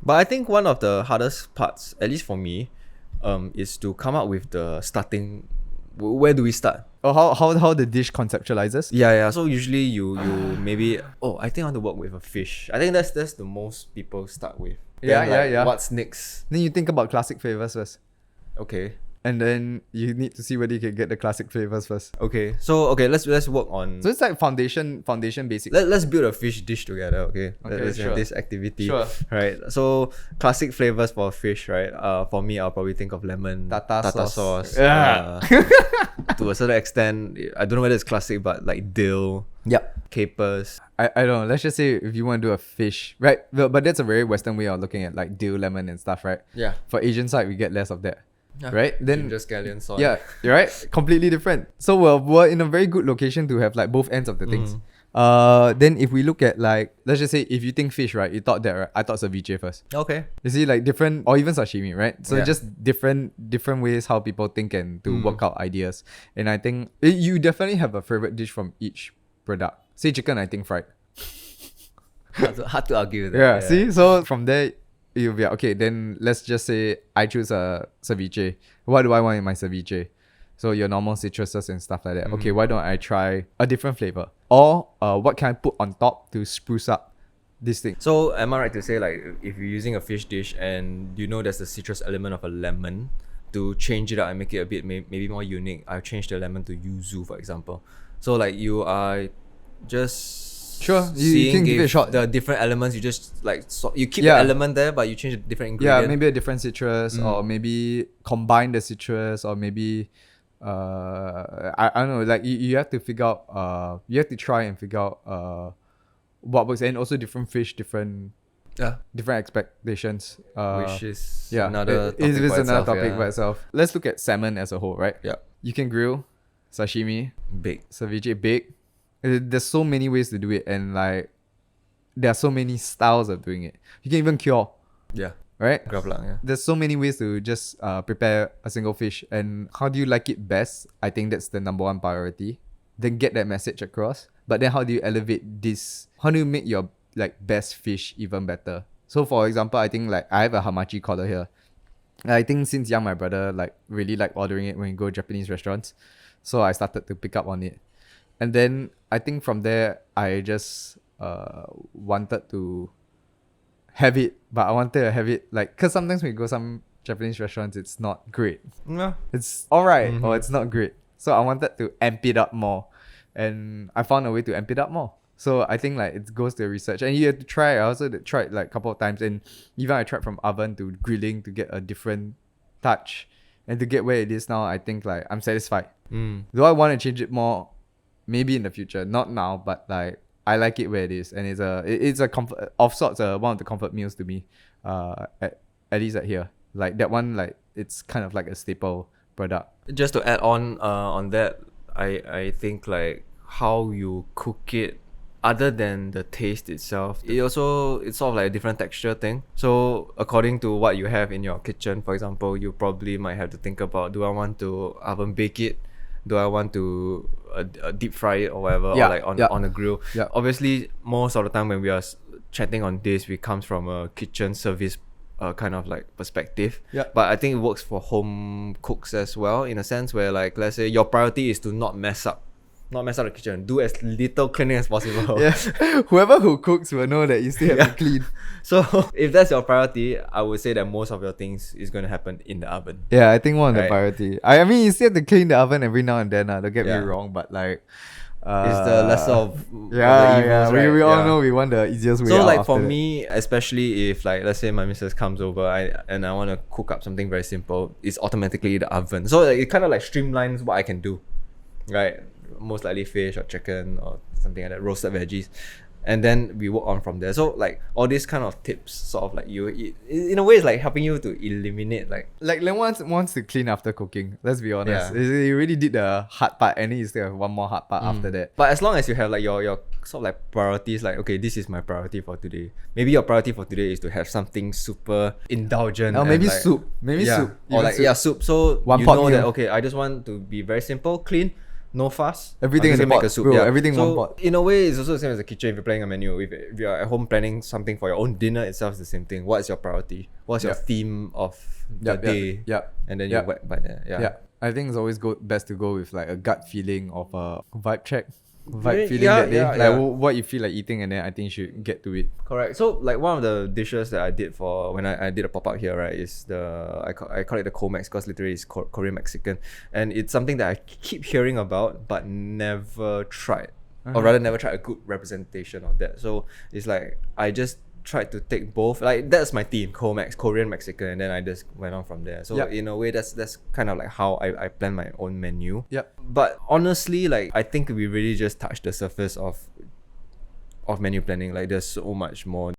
But I think one of the hardest parts, at least for me, is to come up with the starting. Where do we start? Or how the dish conceptualizes. Yeah. So usually you maybe I think I want to work with a fish. I think that's the most people start with. Yeah. What's next? Then you think about classic flavors first. Okay. And then you need to see whether you can get the classic flavors first. Okay. So let's work on. So it's like foundation basic. Let's build a fish dish together. Okay. Okay, Let's sure. have this activity. Sure. Right. So classic flavors for fish, right? For me, I'll probably think of lemon, Tartar sauce. Yeah. To a certain extent, I don't know whether it's classic, but like dill, Yep. capers. I don't know. Let's just say if you want to do a fish, right? But that's a very Western way of looking at like dill, lemon, and stuff, right? Yeah. For Asian side, we get less of that. Right? Then Ginger, scallion, soy. yeah, you're right. Completely different. So we're in a very good location to have like both ends of the things. Then if we look at like, let's just say if you think fish, right? You thought that, right? I thought ceviche first. Okay. You see, like different, or even sashimi, right? So Yeah. just different ways how people think and to work out ideas. And I think you definitely have a favorite dish from each product. Say chicken, I think fried. Hard to argue with that. Yeah. See, so from there you'll be like, okay. Then let's just say I choose a ceviche. What do I want in my ceviche? So your normal citruses and stuff like that. Okay, why don't I try a different flavor? Or what can I put on top to spruce up this thing? So am I right to say, like, if you're using a fish dish and you know there's the citrus element of a lemon, to change it up and make it a bit maybe more unique, I'll change the lemon to yuzu, for example. So like you are just Sure, you seeing can give it a if shot. the different elements, you just like you keep Yeah. the element there, but you change the different Yeah, ingredient. maybe a different citrus, or maybe combine the citrus, or maybe I don't know. Like you have to figure out. You have to try and figure out what works, and also different fish, different expectations. Which is Yeah, another topic it's by another itself, topic yeah. by itself. Let's look at salmon as a whole, right? Yeah. You can grill, sashimi, Big. ceviche, bake. There's so many ways to do it, and like there are so many styles of doing it. You can even cure, Yeah. right? Grab lang, yeah. There's so many ways to just prepare a single fish, and how do you like it best? I think that's the number one priority. Then get that message across. But then how do you elevate this? How do you make your like best fish even better? So for example, I think like I have a hamachi collar here. I think since young my brother like really like ordering it when we go to Japanese restaurants. So I started to pick up on it. And then I think from there I just wanted to have it, but I wanted to have it like, cause sometimes when you go some Japanese restaurants, it's not great. Yeah. It's alright, or it's not great. So I wanted to amp it up more, and I found a way to amp it up more. So I think like it goes to research, and you have to try. I also tried like a couple of times, and even I tried from oven to grilling to get a different touch, and to get where it is now. I think like I'm satisfied. Do I want to change it more? Maybe in the future, not now, but like I like it where it is, and it's a comfort of sorts. One of the comfort meals to me. At least at here, like that one, like it's kind of like a staple product. Just to add on that, I think like how you cook it, other than the taste itself, it's sort of like a different texture thing. So according to what you have in your kitchen, for example, you probably might have to think about, do I want to oven bake it? Do I want to deep fry it or whatever, Yeah, or like on a grill? Yeah. Obviously, most of the time when we are chatting on this, we come from a kitchen service kind of like perspective. Yeah. But I think it works for home cooks as well, in a sense where like, let's say your priority is to not mess up the kitchen. Do as little cleaning as possible. Yeah, whoever who cooks will know that you still have to clean. So if that's your priority, I would say that most of your things is going to happen in the oven. Yeah, I think one of the Right. priority. I mean, you still have to clean the oven every now and then. Don't get me Yeah. wrong, but like, It's the lesser of yeah, the evils, right? we all Yeah. know we want the easiest way. So out like after for that. me, especially if like, let's say my missus comes over, and I want to cook up something very simple, it's automatically the oven. So like, it kind of like streamlines what I can do, right? Most likely fish or chicken or something like that, roasted veggies, and then we work on from there. So like all these kind of tips, sort of like in a way, it's like helping you to eliminate like Len wants to clean after cooking. Let's be honest. Yeah. He really did the hard part, and then you still have one more hard part after that. But as long as you have like your sort of like priorities, like, okay, this is my priority for today. Maybe your priority for today is to have something super indulgent. Or and maybe like, soup. Maybe yeah. soup. Or Even like soup. soup. So One you pot know meal. that, okay, I just want to be very simple, clean. no fuss. Everything I'm in just the gonna pot, bro, everything in so one pot. in a way, it's also the same as the kitchen. If you're planning a menu, if you're at home planning something for your own dinner itself, is the same thing. What is your priority? What's your Yep. theme of the Yep, day? yep, And then yep. you whack by there. Yeah. Yeah. I think it's always best to go with like a gut feeling of a vibe check. Vibe Yeah, feeling yeah, that day. yeah, Like yeah. what you feel like eating, and then I think you should get to it. Correct. So like one of the dishes that I did for when I did a pop up here, right, is I call it the Comex because literally it's Korean Mexican, and it's something that I keep hearing about but never tried, or rather never tried a good representation of that. So it's like I just tried to take both. Like that's my theme, Comex, Korean Mexican, and then I just went on from there. So Yep. in a way, that's kind of like how I plan my own menu. Yep. But honestly, like I think we really just touched the surface of menu planning. Like there's so much more.